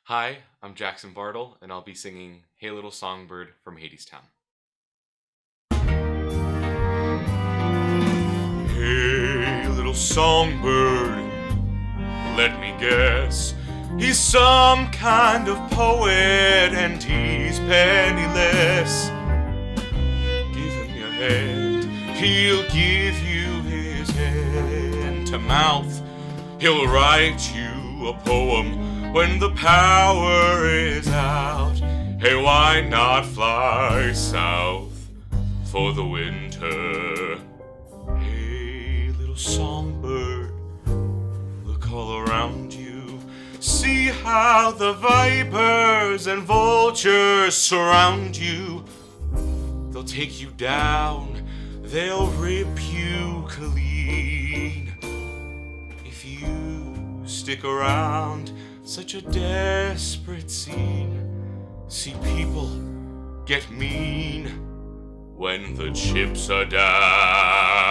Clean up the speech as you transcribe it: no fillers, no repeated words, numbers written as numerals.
Hi, I'm Jackson Bartle, and I'll be singing Hey Little Songbird from Hadestown. Hey, little songbird, let me guess. He's some kind of poet, and he's penniless. Give him your hand, he'll give you his hand to mouth. He'll write you a poem when the power is out. Hey, why not fly south for the winter? Hey, little songbird, look all around you. See how the vipers and vultures surround you. They'll take you down, they'll rip you clean. If you stick around such a desperate scene, see people get mean when the chips are down.